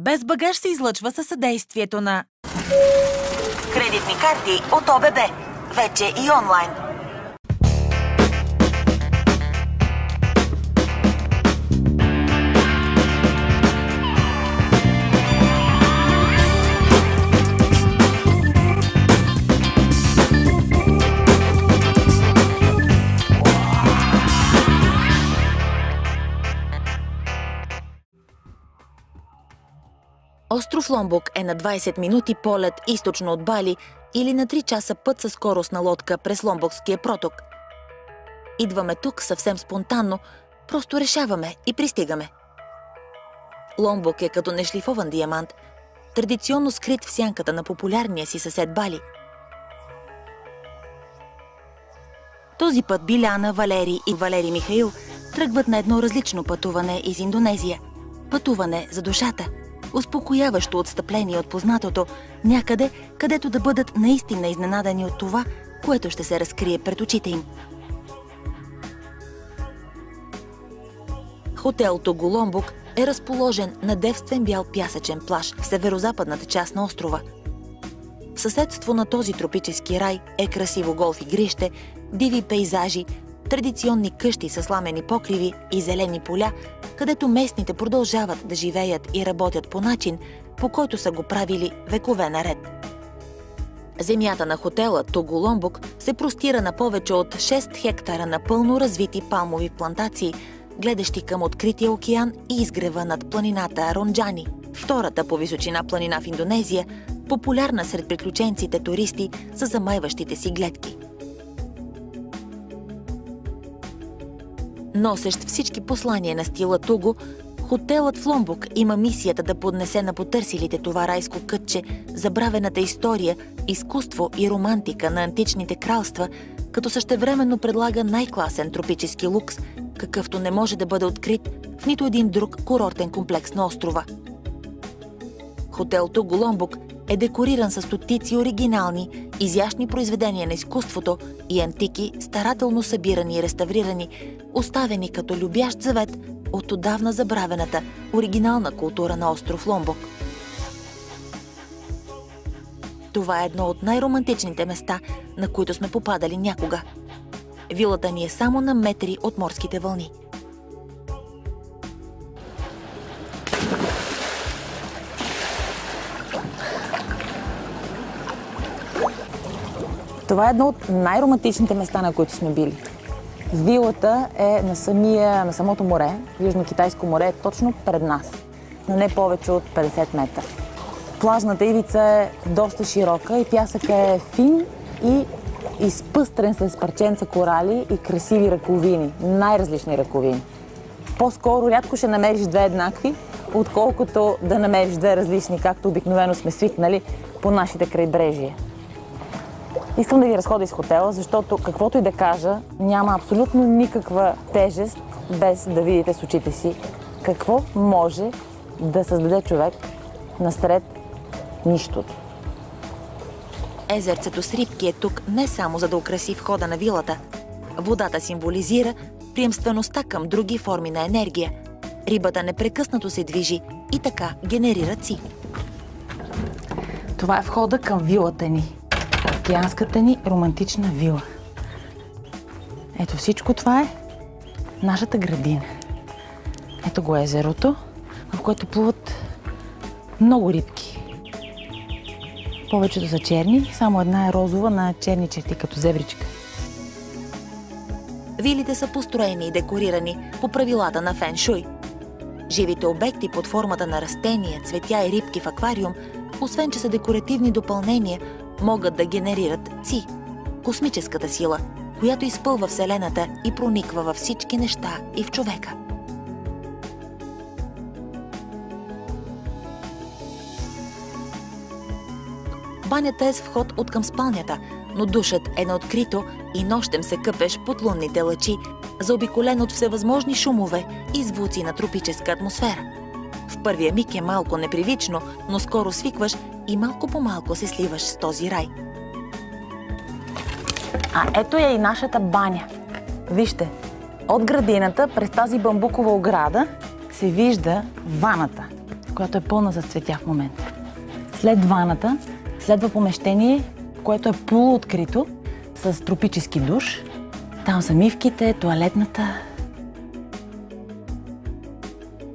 Без багаж се излъчва със съдействието на кредитни карти от ОББ. Вече и онлайн. Остров Ломбок е на 20 минути полет източно от Бали или на 3 часа път със скоростна лодка през Ломбокския проток. Идваме тук съвсем спонтанно, просто решаваме и пристигаме. Ломбок е като нешлифован диамант, традиционно скрит в сянката на популярния си съсед Бали. Този път Биляна, Валери и Валери Михаил тръгват на едно различно пътуване из Индонезия. Пътуване за душата. Успокояващо отстъпление от познатото, някъде, където да бъдат наистина изненадани от това, което ще се разкрие пред очите им. Хотел Тугу Ломбок е разположен на девствен бял пясъчен плаж в северозападната част на острова. В съседство на този тропически рай е красиво голф игрище, диви пейзажи, традиционни къщи с сламени покриви и зелени поля, където местните продължават да живеят и работят по начин, по който са го правили векове наред. Земята на хотела Тугу Ломбок се простира на повече от 6 хектара напълно развити палмови плантации, гледащи към открития океан и изгрева над планината Ронджани, втората по височина планина в Индонезия, популярна сред приключенците туристи с замайващите си гледки. Носещ всички послания на стила Тугу, хотелът в Ломбок има мисията да поднесе на потърсилите това райско кътче забравената история, изкуство и романтика на античните кралства, като същевременно предлага най-класен тропически лукс, какъвто не може да бъде открит в нито един друг курортен комплекс на острова. Хотел Тугу Ломбок е декориран с стотици оригинални, изящни произведения на изкуството и антики, старателно събирани и реставрирани, оставени като любящ завет от отдавна забравената оригинална култура на остров Ломбок. Това е едно от най-романтичните места, на които сме попадали някога. Вилата ни е само на метри от морските вълни. Това е едно от най-романтичните места, на които сме били. Вилата е на самото море, Южно-Китайско море е точно пред нас, на не повече от 50 метра. Плажната ивица е доста широка и пясъкът е фин и изпъстрен с парченца корали и красиви ръковини, най-различни ръковини. По-скоро рядко ще намериш две еднакви, отколкото да намериш две различни, както обикновено сме свикнали по нашите крайбрежия. Искам да ви разходя из хотела, защото каквото и да кажа, няма абсолютно никаква тежест, без да видите с очите си какво може да създаде човек насред нищото. Езерцето с рибки е тук не само за да украси входа на вилата. Водата символизира приемствеността към други форми на енергия. Рибата непрекъснато се движи и така генерира ци. Това е входа към вилата ни. Океанската ни романтична вила. Ето всичко това е нашата градина. Ето го езерото, в което плуват много рибки. Повечето са черни, само една е розова на черни черти, като зебричка. Вилите са построени и декорирани по правилата на фен шуй. Живите обекти под формата на растения, цветя и рибки в аквариум, освен че са декоративни допълнения, могат да генерират ци – космическата сила, която изпълва Вселената и прониква във всички неща и в човека. Банята е с вход от към спалнята, но душът е на открито и нощем се къпеш под лунните лъчи, заобиколен от всевъзможни шумове и звуци на тропическа атмосфера. В първия миг е малко непривично, но скоро свикваш и малко по малко се сливаш с този рай. А ето е и нашата баня. Вижте, от градината през тази бамбукова ограда се вижда ваната, която е пълна с цветя в момента. След ваната следва помещение, което е полуоткрито, с тропически душ. Там са мивките, тоалетната.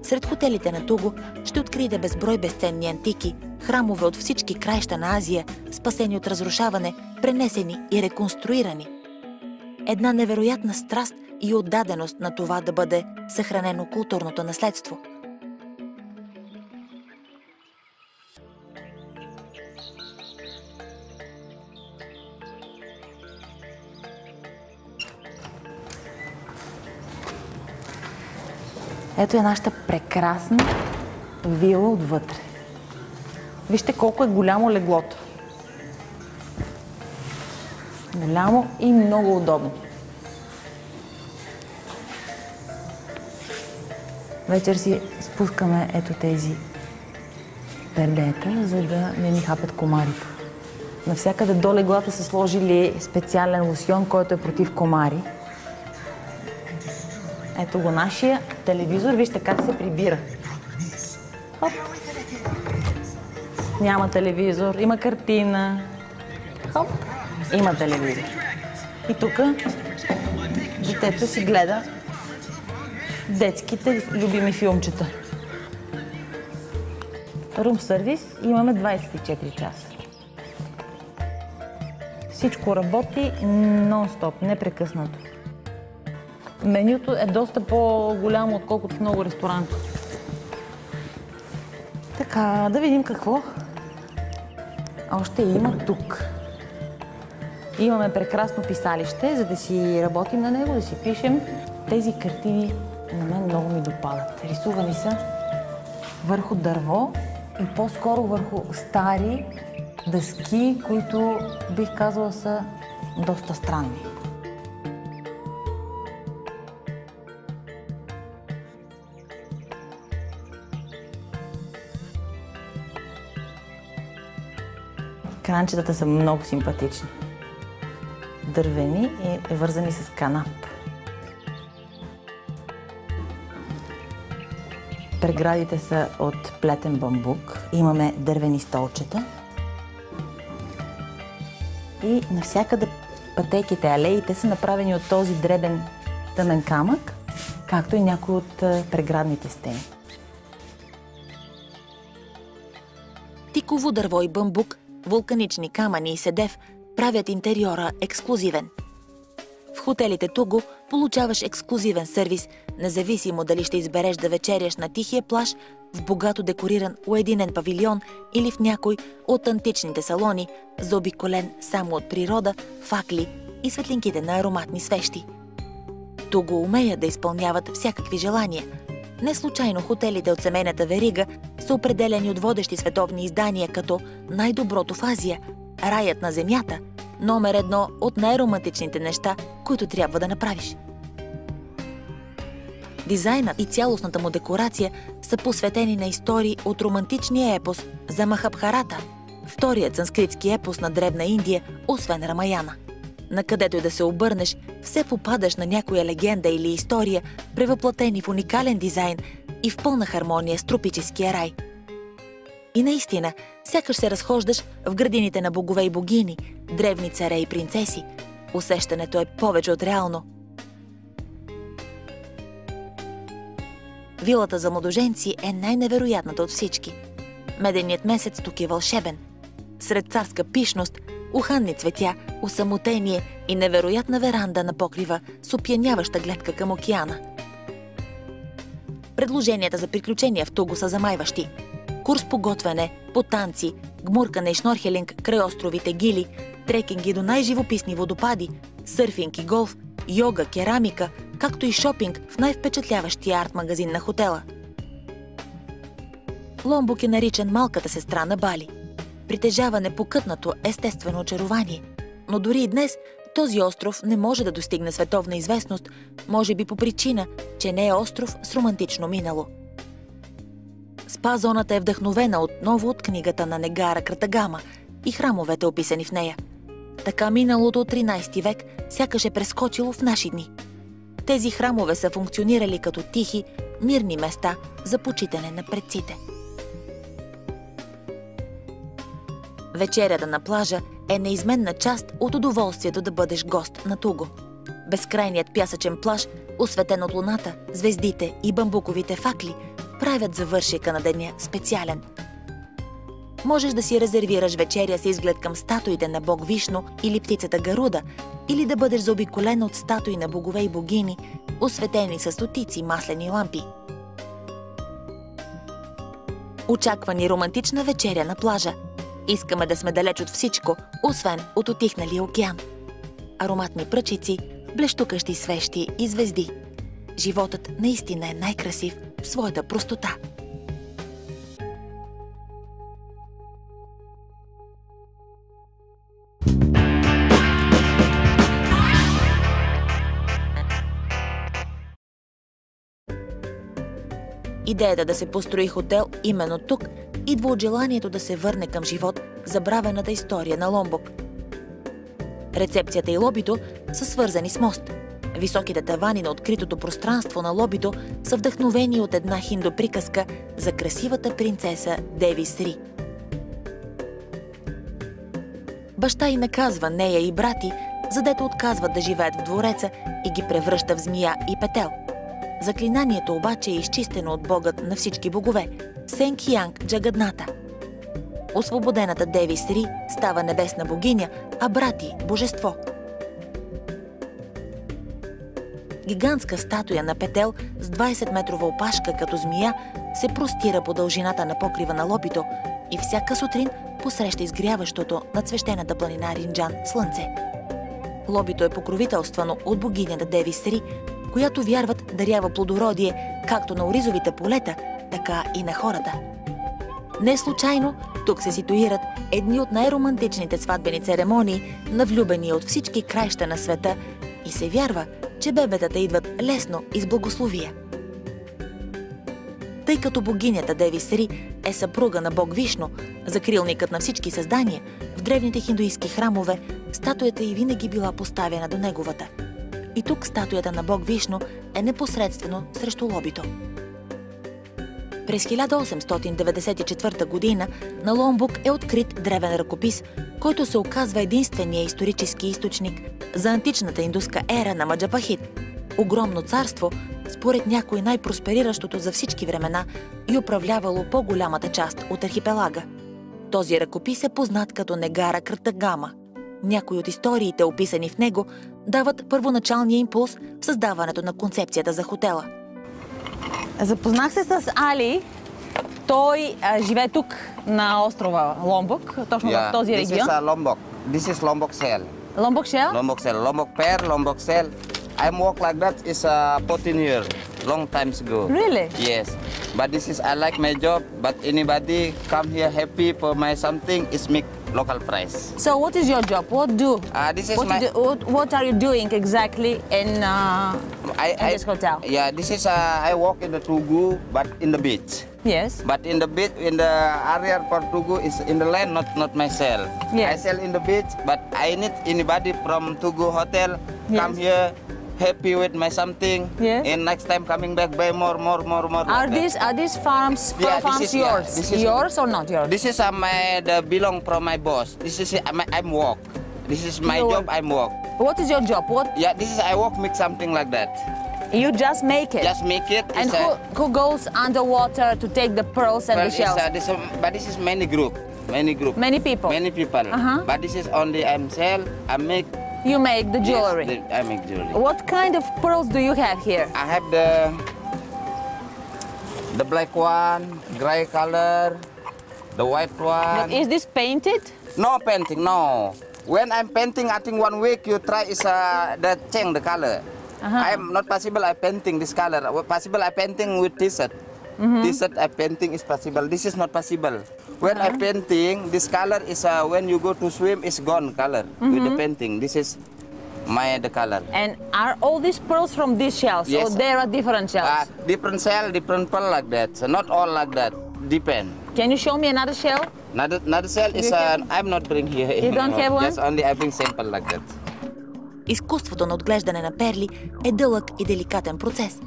Сред хотелите на Туго ще откриете безброй безценни антики, храмове от всички краища на Азия, спасени от разрушаване, пренесени и реконструирани. Една невероятна страст и отдаденост на това да бъде съхранено културното наследство. Ето е нашата прекрасна вила отвътре. Вижте колко е голямо леглото. Голямо и много удобно. Вечер си спускаме ето тези пердета, за да не ни хапят комарите. Навсякъде до леглата са сложили специален лосьон, който е против комари. Ето го нашия телевизор. Вижте как се прибира. Хоп. Няма телевизор, има картина. Хоп. Има телевизор. И тук детето си гледа детските любими филмчета. Рум сервис имаме 24 часа. Всичко работи нон-стоп, непрекъснато. Менюто е доста по-голямо, отколкото в много ресторанти. Така, да видим какво още има тук. Имаме прекрасно писалище, за да си работим на него, да си пишем. Тези картини на мен много ми допадат. Рисувани са върху дърво и по-скоро върху стари дъски, които бих казала са доста странни. Кранчетата са много симпатични. Дървени и вързани с канап. Преградите са от плетен бамбук. Имаме дървени столчета. И навсякъде пътеките, алеите са направени от този дребен тъмен камък, както и някои от преградните стени. Тиково дърво и бамбук, вулканични камъни и седев правят интериора ексклузивен. В хотелите Туго получаваш ексклузивен сервис, независимо дали ще избереш да вечеряш на тихия плаж, в богато декориран уединен павилион или в някой от античните салони, заобиколен само от природа, факли и светлинките на ароматни свещи. Туго умеят да изпълняват всякакви желания. Не случайно хотелите от семейната верига са определени от водещи световни издания като най-доброто в Азия, раят на земята, номер 1 от най-романтичните неща, които трябва да направиш. Дизайнът и цялостната му декорация са посветени на истории от романтичния епос за Махабхарата, вторият санскритски епос на Древна Индия, освен Рамаяна. Накъдето и да се обърнеш, все попадаш на някоя легенда или история, превъплатени в уникален дизайн и в пълна хармония с тропическия рай. И наистина, сякаш се разхождаш в градините на богове и богини, древни царе и принцеси. Усещането е повече от реално. Вилата за младоженци е най-невероятната от всички. Меденият месец тук е вълшебен. Сред царска пишност, уханни цветя, осамотение и невероятна веранда на покрива с опияняваща гледка към океана. Предложенията за приключения в Туго са замайващи. Курс по готвене, по танци, гмуркане и шнорхелинг край островите Гили, трекинги до най-живописни водопади, сърфинг и голф, йога, керамика, както и шопинг в най-впечатляващия арт-магазин на хотела. Ломбок е наричан малката сестра на Бали. Притежава непокътнато естествено очарование. Но дори и днес този остров не може да достигне световна известност, може би по причина, че не е остров с романтично минало. Спа-зоната е вдъхновена отново от книгата на Негара Кратагама и храмовете, описани в нея. Така миналото от 13 век сякаш е прескочило в наши дни. Тези храмове са функционирали като тихи, мирни места за почитане на предците. Вечерята на плажа е неизменна част от удоволствието да бъдеш гост на Туго. Безкрайният пясъчен плаж, осветен от луната, звездите и бамбуковите факли, правят завършека на деня специален. Можеш да си резервираш вечеря с изглед към статуите на бог Вишну или птицата Гаруда, или да бъдеш заобиколен от статуи на богове и богини, осветени с стотици маслени лампи. Очаква ни романтична вечеря на плажа. Искаме да сме далеч от всичко, освен от утихналия океан. Ароматни пръчици, блещукащи свещи и звезди. Животът наистина е най-красив в своята простота. Идеята да се построи хотел именно тук идва от желанието да се върне към живот забравената история на Ломбок. Рецепцията и лобито са свързани с мост. Високите тавани на откритото пространство на лобито са вдъхновени от една хинду приказка за красивата принцеса Деви Сри. Баща й наказва нея и брати, задето отказват да живеят в двореца и ги превръща в змия и петел. Заклинанието обаче е изчистено от богът на всички богове – Сенкиянг Джагадната. Освободената Деви Сри става небесна богиня, а брати – божество. Гигантска статуя на петел с 20-метрова опашка като змия се простира по дължината на покрива на лобито и всяка сутрин посреща изгряващото над свещената планина Ринджан слънце. Лобито е покровителствано от богинята Деви Сри, която вярват дарява плодородие както на оризовите полета, така и на хората. Не случайно тук се ситуират едни от най-романтичните сватбени церемонии на влюбени от всички краища на света и се вярва, че бебетата идват лесно и с благословия. Тъй като богинята Деви Сри е съпруга на бог Вишну, закрилникът на всички създания, в древните хиндуистки храмове статуята й винаги била поставена до неговата. И тук статуята на бог Вишну е непосредствено срещу лобито. През 1894 година на Ломбок е открит древен ръкопис, който се оказва единствения исторически източник за античната индуска ера на Маджапахит. Огромно царство, според някой най-проспериращото за всички времена и управлявало по-голямата част от архипелага. Този ръкопис е познат като Негара Кратагама. Някои от историите, описани в него, дават първоначалния импулс в създаването на концепцията за хотела. Запознах се с Али. Той живее тук на острова Ломбок, точно в този регион. This is Lombok. This is Lombok Shell. Lombok Shell? Lombok Shell. Lombok Pear, Lombok Shell. I work like that is 14 years, long times ago. Really? Yes. But this is I like my job. But anybody come here happy for my something is make local price. So what is your job? This is what are you doing exactly in this hotel? Yeah, this is I work in the Tugu, but in the beach. Yes. But in the beach, in the area for Tugu is in the land, not my sell. Yes. I sell in the beach, but I need anybody from Tugu hotel come here. Happy with my something, and next time coming back buy more. Are these farms yours? Yours or not yours? This is the belong from my boss. This is I'm work. This is my job. I'm work. What is your job? What? Yeah, this is I work make something like that. You just make it. Just make it. And who goes underwater to take the pearls and the shells? But this is many group. Many people. Many people. But this is only I'm sell. I make. You make the jewelry? Yes, I make jewelry. What kind of pearls do you have here? I have the black one, gray color, the white one. But is this painted? No painting, no. When I'm painting, I think 1 week you try is change the color. I'm not possible I painting this color. Possible I painting with t-shirt. T-shirt I painting is possible. This is not possible. When I painting, this color is when you go to swim is gone color with the painting. This is the color. And are all these pearls from these shells? Yes. Or there are different shells? Different shell, different pearl like that. So not all like that. Depend. Can you show me another shell? Another shell is I'm not bring here. You don't have one? Just only I bring sample like that. Изкуството на отглеждане на перли е дълъг и деликатен процес.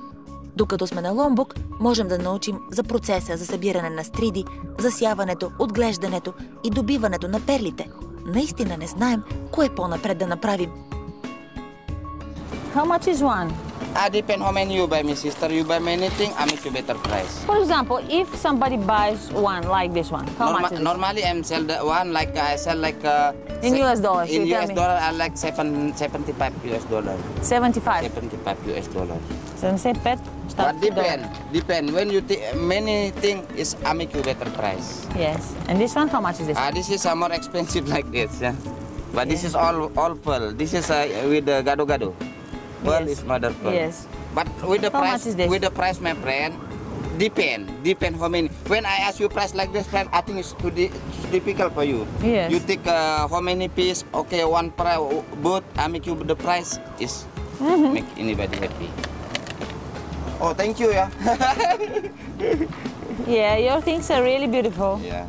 Докато сме на Ломбок, можем да научим за процеса за събиране на стриди, засяването, отглеждането и добиването на перлите. Наистина не знаем кое по-напред да направим. How much is one? Depend how many you buy, my sister. You buy many things, I make you better price. For example, if somebody buys one like this one, how much is it? Normally, I'm sell the one like I sell like In US dollars, In you tell US me. dollar, I like 75 US dollar. 75. 75 US dollar. 75. But depend. When you many thing is I make you better price. Yes. And this one, how much is this? This is more expensive like this, yeah. But this is all pearl. This is with the gado-gado. Pearl Yes. is mother pearl. Yes. But with the How price, much is this? with the price, my friend, depend how many. When I ask you price like this, friend, I think it's too difficult for you. Yes. You take how many piece? Okay, one price, but I make you the price is make anybody happy. Oh, thank you, yeah. Yeah, your things are really beautiful. Yeah.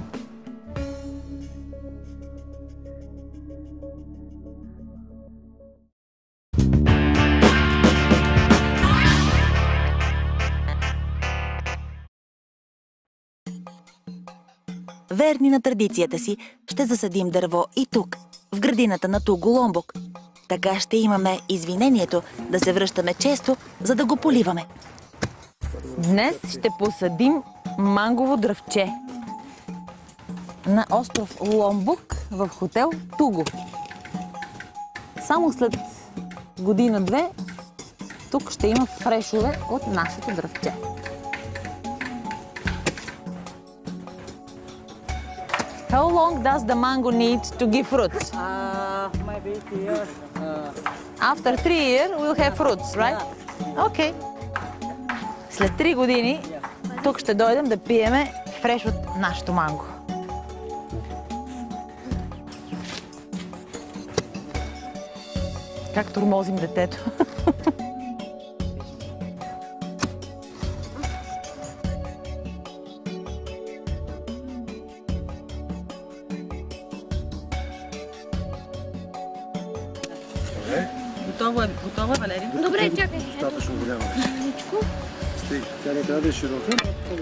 Верни на традицията си, ще засадим дърво и тук, в градината на Туго Ломбок. Така ще имаме извинението да се връщаме често, за да го поливаме. Днес ще посадим мангово дръвче на остров Ломбок в хотел Туго. Само след година-две тук ще има фрешове от нашето дръвче. How long does the mango need to give fruits? Maybe 3 years. After 3 years, we'll have fruits, right? Okay. След 3 години тук ще дойдем да пиеме фреш от нашето манго. Как тормозим детето. Готова, Валерия? Добре, чакай. Достатъчно голяма. Стига. Тя не трябва да е широка, но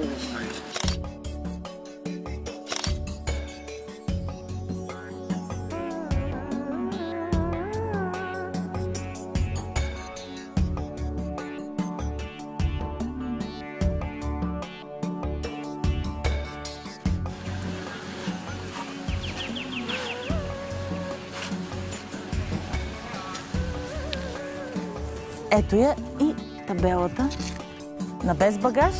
Ето я и табелата на без багаж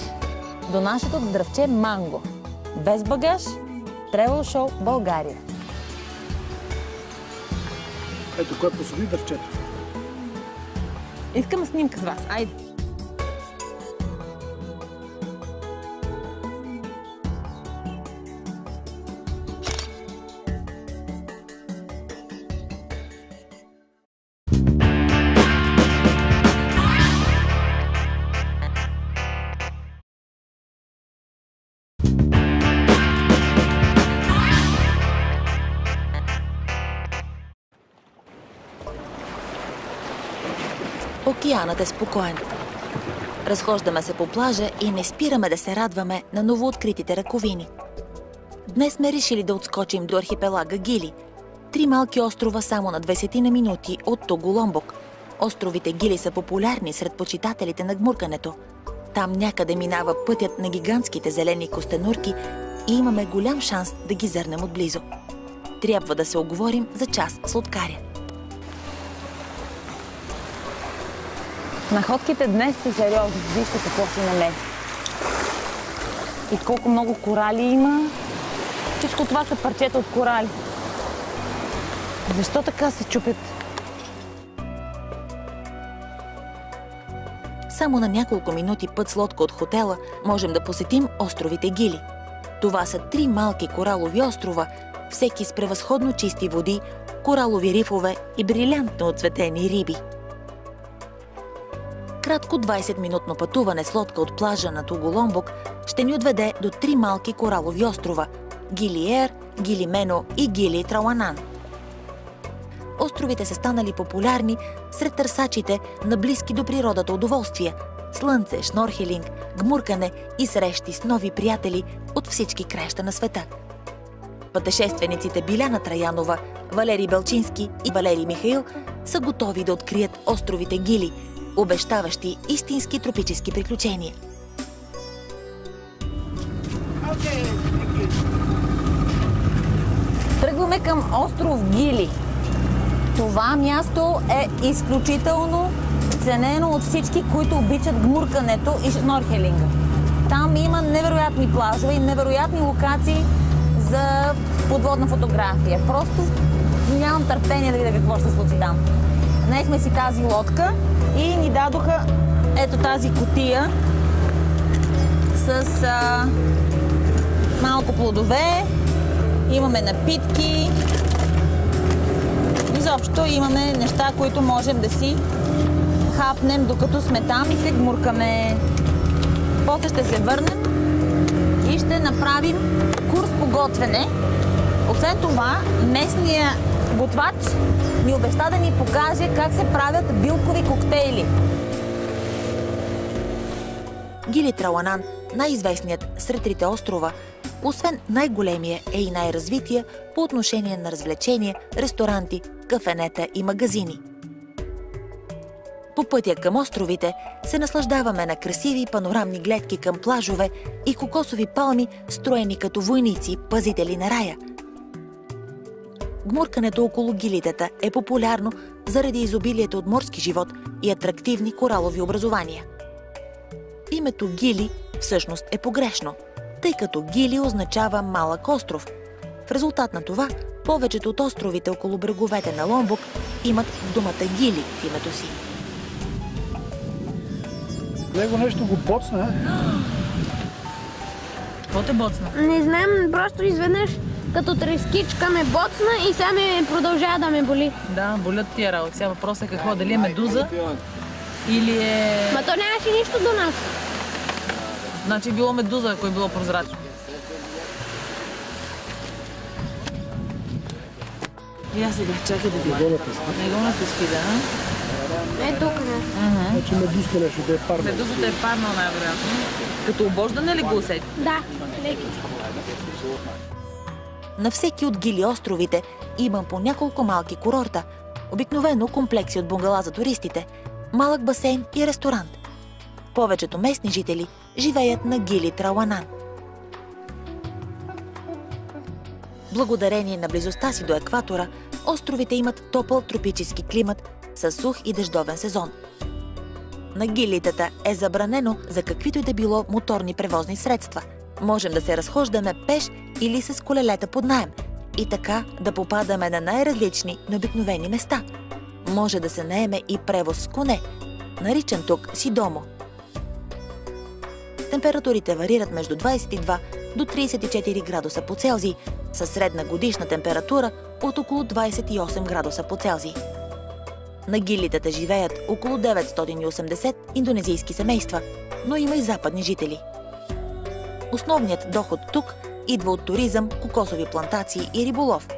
до нашето дръвче манго. Без багаж, Travel Show България. ето кой посади дървчето. Искам снимка с вас. Айде. Океанът е спокоен. Разхождаме се по плажа и не спираме да се радваме на новооткритите раковини. Днес сме решили да отскочим до архипелага Гили. 3 малки острова само на 20 на минути от Туго Ломбок. Островите Гили са популярни сред почитателите на гмуркането. Там някъде минава пътят на гигантските зелени костенурки и имаме голям шанс да ги зърнем отблизо. Трябва да се оговорим за час с лодкаря. Находките днес са сериозни. Вижте какво си намери. И колко много корали има. Всичко това са парчета от корали. Защо така се чупят? Само на няколко минути път с лодка от хотела можем да посетим островите Гили. Това са 3 малки коралови острова, всеки с превъзходно чисти води, коралови рифове и брилянтно отцветени риби. Кратко 20-минутно пътуване с лодка от плажа на Туго Ломбок ще ни отведе до 3 малки коралови острова – Гили Ер, Гили Мено и Гили Трауанан. Островите са станали популярни сред търсачите на близки до природата удоволствия, слънце, шнорхелинг, гмуркане и срещи с нови приятели от всички краища на света. Пътешествениците Биляна Траянова, Валери Белчински и Валери Михаил са готови да открият островите Гили, обещаващи истински тропически приключения. Тръгваме към остров Гили. Това място е изключително ценено от всички, които обичат гмуркането и шнорхелинга. Там има невероятни плажове и невероятни локации за подводна фотография. Просто нямам търпение да видя какво ще се случи там. Наехме си тази лодка и ни дадоха ето тази кутия с малко плодове, имаме напитки, изобщо имаме неща, които можем да си хапнем докато сме там и се гмуркаме. После ще се върнем и ще направим курс по готвене. Освен това, местният готвач ни обеща да ни покаже как се правят билкови коктейли. Гили Трауанан, най-известният сред трите острова, освен най-големия е и най-развития по отношение на развлечения, ресторанти, кафенета и магазини. По пътя към островите се наслаждаваме на красиви панорамни гледки към плажове и кокосови палми, строени като войници, пазители на рая. Гмуркането около гилитата е популярно заради изобилието от морски живот и атрактивни коралови образования. Името Гили всъщност е погрешно, тъй като Гили означава малък остров. В резултат на това, повечето от островите около бреговете на Ломбок имат думата Гили в името си. Него нещо го боцна. Какво те боцна? Не знам, просто изведнъж като трескичка ме боцна и сега ме продължава да ме боли. Да, болят тия работи. Сега въпросът е какво, дали е медуза или е... Ма то нямаше нищо до нас. Значи било медуза, ако е било прозрачно. И аз сега чакай да видя. Не го натиски, да? Е, тук не. Значи медузка нещо да е парна. Медузата е парна най-вероятно. Като обождане ли го усети? Да, леки. На всеки от Гили островите има по няколко малки курорта, обикновено комплекси от бунгала за туристите, малък басейн и ресторант. Повечето местни жители живеят на Гили Трауанан. Благодарение на близостта си до екватора, островите имат топъл тропически климат със сух и дъждовен сезон. На гилитата е забранено за каквито и да било моторни превозни средства. Можем да се разхождаме пеш или с колелета под наем и така да попадаме на най-различни необикновени места. Може да се наеме и превоз с коне, наричан тук сидомо. Температурите варират между 22 до 34 градуса по Целзий, със средна годишна температура от около 28 градуса по Целзий. На гилитата живеят около 980 индонезийски семейства, но има и западни жители. Основният доход тук идва от туризъм, кокосови плантации и риболов.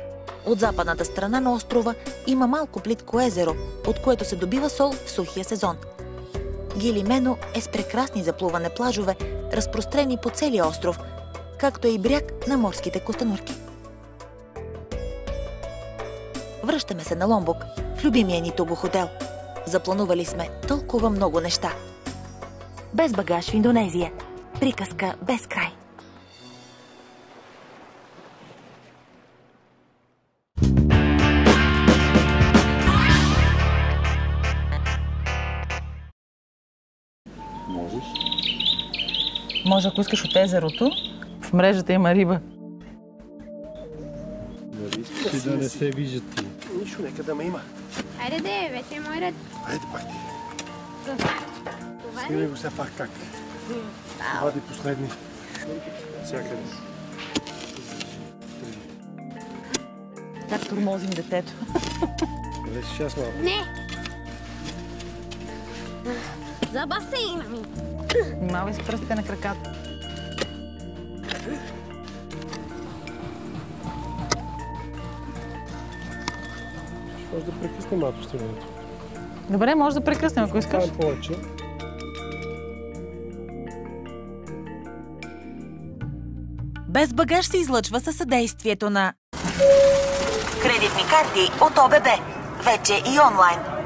От западната страна на острова има малко плитко езеро, от което се добива сол в сухия сезон. Гили Мено е с прекрасни за плуване плажове, разпрострени по целия остров, както и бряг на морските костенурки. Връщаме се на Ломбок, в любимия ни Туго хотел. Запланували сме толкова много неща. Без багаж в Индонезия. Приказка без край. Може, ако искаш от езерото, в мрежата има риба. Ти да не се виждат ти. Нищо, нека да ме има. Айде де, вече е мой ред. Айде пак ти. Това Стигай го все пак как. Вади последни. Всякъде. Как тормозим детето. Къде си шест малко? Не! За басейна ми. Внимавай с пръстите на краката. Може да прекъснем малко стигането. Добре, може да прекъснем, ако искаш. Ставам повече. Без багаж се излъчва със съдействието на Кредитни карти от ОББ. Вече и онлайн.